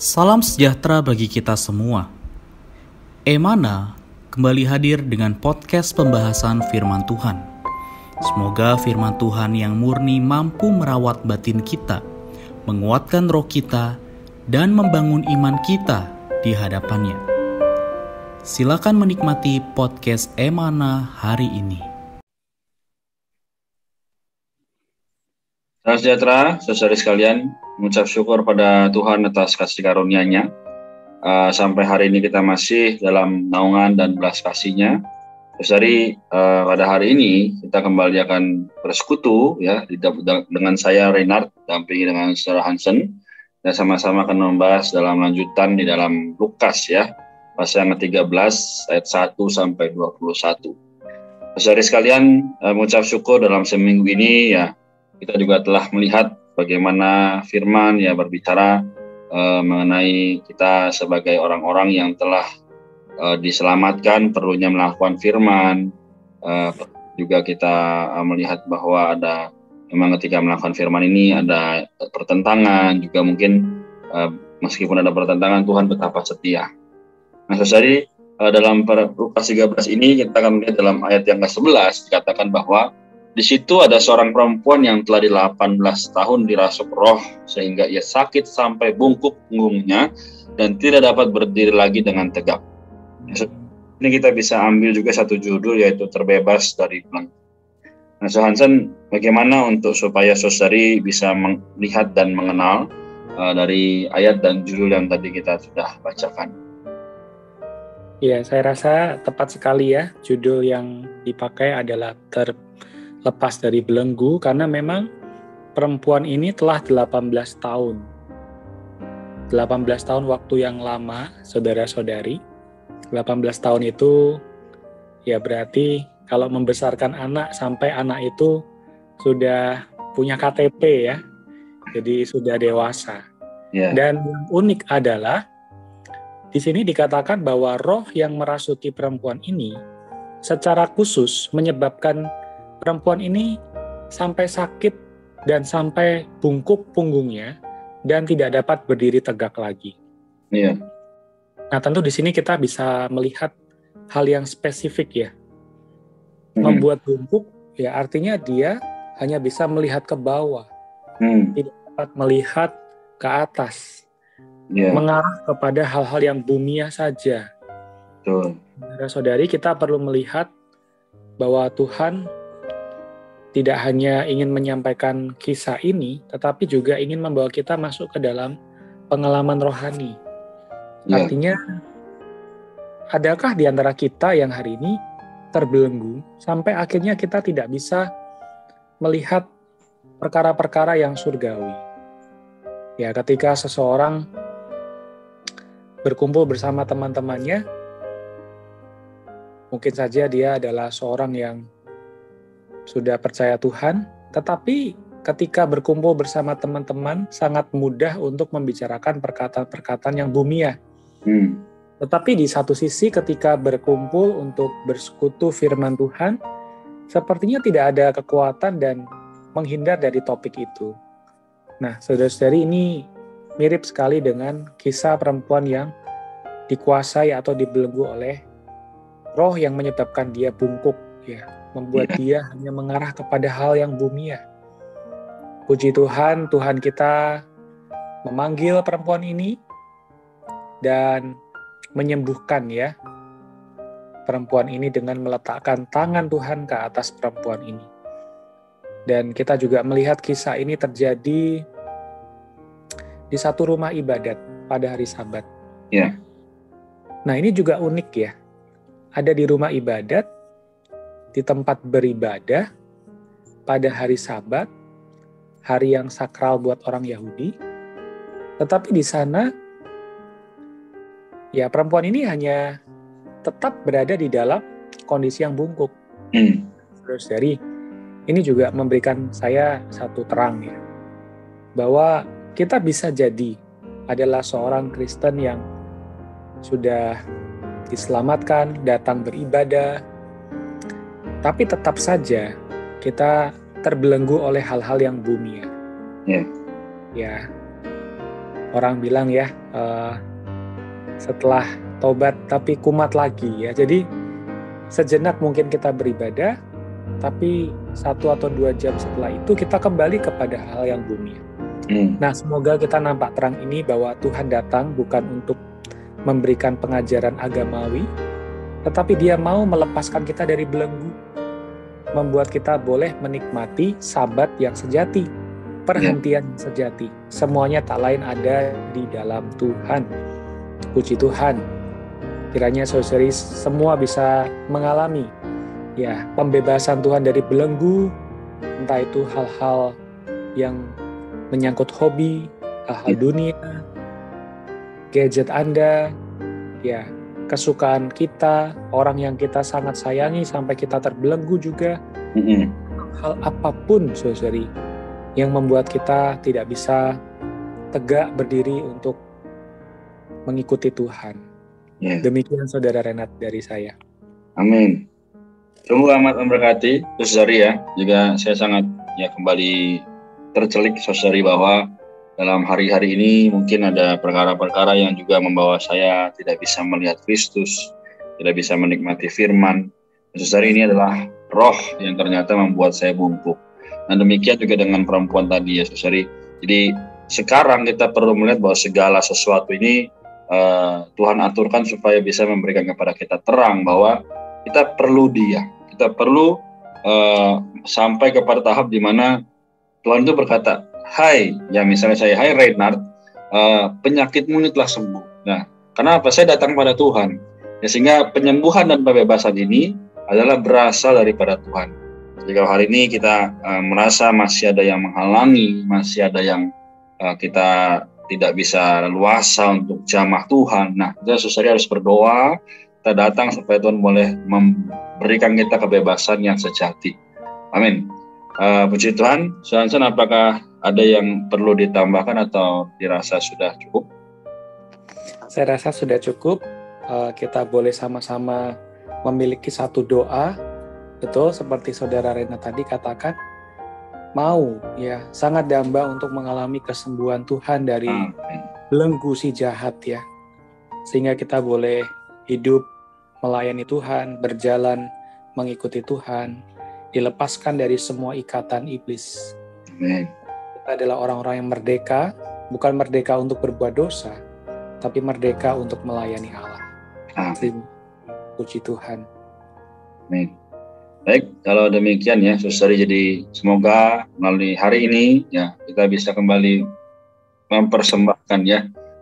Salam sejahtera bagi kita semua. Emana kembali hadir dengan podcast pembahasan firman Tuhan. Semoga firman Tuhan yang murni mampu merawat batin kita, menguatkan roh kita, dan membangun iman kita di hadapannya. Silakan menikmati podcast Emana hari ini. Salam sejahtera, saudara sekalian, mengucap syukur pada Tuhan atas kasih karunia-Nya. Sampai hari ini kita masih dalam naungan dan belas kasih-Nya. Saudari, pada hari ini kita kembali akan bersekutu ya dengan saya Reinhard, dampingi dengan saudara Hansen, dan sama-sama akan membahas dalam lanjutan di dalam Lukas ya, pasal yang ke-13 ayat 1 sampai 21. Saudari sekalian, mengucap syukur dalam seminggu ini ya, kita juga telah melihat bagaimana firman ya berbicara mengenai kita sebagai orang-orang yang telah diselamatkan, perlunya melakukan firman. Juga kita melihat bahwa ada memang ketika melakukan firman ini ada pertentangan, juga mungkin meskipun ada pertentangan, Tuhan betapa setia. Nah, saudari, dalam Lukas 13 ini kita akan melihat dalam ayat yang ke-11 dikatakan bahwa di situ ada seorang perempuan yang telah 18 tahun dirasuk roh sehingga ia sakit sampai bungkuk punggungnya dan tidak dapat berdiri lagi dengan tegak. Ini kita bisa ambil juga satu judul, yaitu terbebas dari belenggu. Nah, Hansen, bagaimana untuk supaya saudari bisa melihat dan mengenal dari ayat dan judul yang tadi kita sudah bacakan? Ya, saya rasa tepat sekali ya, judul yang dipakai adalah lepas dari belenggu, karena memang perempuan ini telah 18 tahun. 18 tahun waktu yang lama, saudara-saudari. 18 tahun itu ya berarti kalau membesarkan anak sampai anak itu sudah punya KTP ya. Jadi sudah dewasa. Yeah. Dan yang unik adalah di sini dikatakan bahwa roh yang merasuki perempuan ini secara khusus menyebabkan perempuan ini sampai sakit dan sampai bungkuk punggungnya dan tidak dapat berdiri tegak lagi. Iya. Nah, tentu di sini kita bisa melihat hal yang spesifik ya. Membuat bungkuk ya artinya dia hanya bisa melihat ke bawah. Tidak dapat melihat ke atas. Mengarah kepada hal-hal yang bumiah saja. Saudara-saudari, kita perlu melihat bahwa Tuhan tidak hanya ingin menyampaikan kisah ini, tetapi juga ingin membawa kita masuk ke dalam pengalaman rohani. Artinya, adakah di antara kita yang hari ini terbelenggu, sampai akhirnya kita tidak bisa melihat perkara-perkara yang surgawi? Ya, ketika seseorang berkumpul bersama teman-temannya, mungkin saja dia adalah seorang yang sudah percaya Tuhan, tetapi ketika berkumpul bersama teman-teman sangat mudah untuk membicarakan perkataan-perkataan yang bumiah. Tetapi di satu sisi ketika berkumpul untuk bersekutu firman Tuhan, sepertinya tidak ada kekuatan dan menghindar dari topik itu. Nah, saudara-saudari, ini mirip sekali dengan kisah perempuan yang dikuasai atau dibelenggu oleh roh yang menyebabkan dia bungkuk, ya. Membuat dia hanya mengarah kepada hal yang bumiah. Puji Tuhan, Tuhan kita memanggil perempuan ini dan menyembuhkan ya perempuan ini dengan meletakkan tangan Tuhan ke atas perempuan ini. Dan kita juga melihat kisah ini terjadi di satu rumah ibadat pada hari Sabat. Yeah. Nah, ini juga unik ya. Ada di rumah ibadat, di tempat beribadah pada hari Sabat, hari yang sakral buat orang Yahudi. Tetapi di sana, ya perempuan ini hanya tetap berada di dalam kondisi yang bungkuk. Terus dari ini juga memberikan saya satu terang ya, bahwa kita bisa jadi adalah seorang Kristen yang sudah diselamatkan, datang beribadah, tapi tetap saja kita terbelenggu oleh hal-hal yang bumiah. Ya, orang bilang ya, setelah tobat tapi kumat lagi ya. Jadi sejenak mungkin kita beribadah, tapi 1 atau 2 jam setelah itu kita kembali kepada hal yang bumi. Nah, semoga kita nampak terang ini bahwa Tuhan datang bukan untuk memberikan pengajaran agamawi, tetapi Dia mau melepaskan kita dari belenggu, membuat kita boleh menikmati sabat yang sejati, perhentian yang sejati. Semuanya tak lain ada di dalam Tuhan. Puji Tuhan. Kiranya saudari semua bisa mengalami ya pembebasan Tuhan dari belenggu, entah itu hal-hal yang menyangkut hobi, hal-hal dunia, gadget Anda, ya kesukaan kita, orang yang kita sangat sayangi sampai kita terbelenggu juga. Hal apapun saudari yang membuat kita tidak bisa tegak berdiri untuk mengikuti Tuhan. Demikian Saudara Renat dari saya. Amin. Sungguh amat memberkati saudari ya. Juga saya sangat kembali tercelik saudari bahwa dalam hari-hari ini mungkin ada perkara-perkara yang juga membawa saya tidak bisa melihat Kristus, tidak bisa menikmati firman. Saudari, ini adalah roh yang ternyata membuat saya bungkuk. Dan demikian juga dengan perempuan tadi ya saudari. Jadi sekarang kita perlu melihat bahwa segala sesuatu ini Tuhan aturkan supaya bisa memberikan kepada kita terang bahwa kita perlu Dia. Kita perlu sampai kepada tahap di mana Tuhan itu berkata, hai, ya misalnya saya, hai Reinhard, penyakitmu ini telah sembuh. Nah, kenapa? Saya datang pada Tuhan. Ya, sehingga penyembuhan dan pembebasan ini adalah berasal daripada Tuhan. Jadi kalau hari ini kita merasa masih ada yang menghalangi, masih ada yang kita tidak bisa leluasa untuk jamah Tuhan. Nah, kita saudari harus berdoa, kita datang supaya Tuhan boleh memberikan kita kebebasan yang sejati. Amin. Puji Tuhan. Saudara, apakah ada yang perlu ditambahkan atau dirasa sudah cukup? Saya rasa sudah cukup. Kita boleh sama-sama memiliki satu doa. Betul, seperti Saudara Rena tadi katakan, mau ya sangat damba untuk mengalami kesembuhan Tuhan dari belenggu si jahat ya, sehingga kita boleh hidup melayani Tuhan, berjalan mengikuti Tuhan, dilepaskan dari semua ikatan iblis. Amin. Kita adalah orang-orang yang merdeka, bukan merdeka untuk berbuat dosa, tapi merdeka untuk melayani Allah. Amin. Puji Tuhan. Amin. Baik, kalau demikian ya, saudari, jadi semoga melalui hari ini ya kita bisa kembali mempersembahkan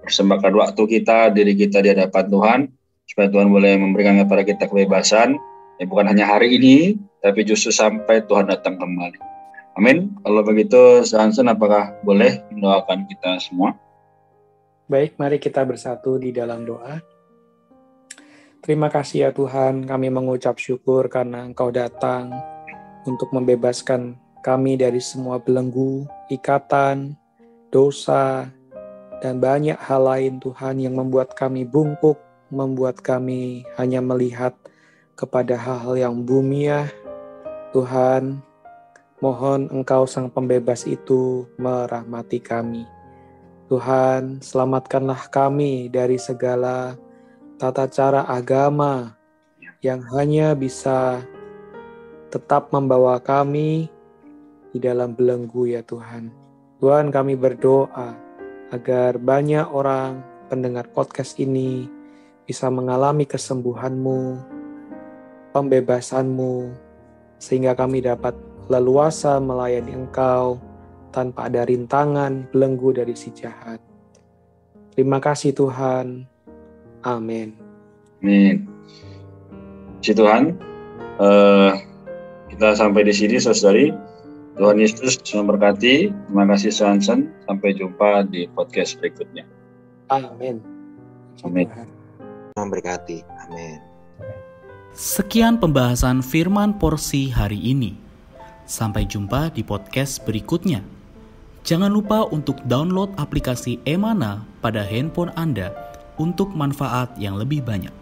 persembahkan waktu kita, diri kita di hadapan Tuhan, supaya Tuhan boleh memberikan kepada kita kebebasan, ya bukan hanya hari ini, tapi justru sampai Tuhan datang kembali. Amin. Kalau begitu, Johnson, apakah boleh mendoakan kita semua? Baik, mari kita bersatu di dalam doa. Terima kasih ya Tuhan, kami mengucap syukur karena Engkau datang untuk membebaskan kami dari semua belenggu, ikatan, dosa, dan banyak hal lain Tuhan yang membuat kami bungkuk, membuat kami hanya melihat kepada hal-hal yang bumiah. Tuhan, mohon Engkau Sang Pembebas itu merahmati kami. Tuhan, selamatkanlah kami dari segala tata cara agama yang hanya bisa tetap membawa kami di dalam belenggu ya Tuhan. Tuhan, kami berdoa agar banyak orang pendengar podcast ini bisa mengalami kesembuhan-Mu, pembebasan-Mu, sehingga kami dapat leluasa melayani Engkau tanpa ada rintangan, belenggu dari si jahat. Terima kasih Tuhan. Amin. Amin. Puji Tuhan. Kita sampai di sini, saudari. Tuhan Yesus memberkati. Terima kasih, Johnson. Sampai jumpa di podcast berikutnya. Amin. Amin. Memberkati. Amin. Sekian pembahasan firman porsi hari ini. Sampai jumpa di podcast berikutnya. Jangan lupa untuk download aplikasi Emana pada handphone Anda untuk manfaat yang lebih banyak.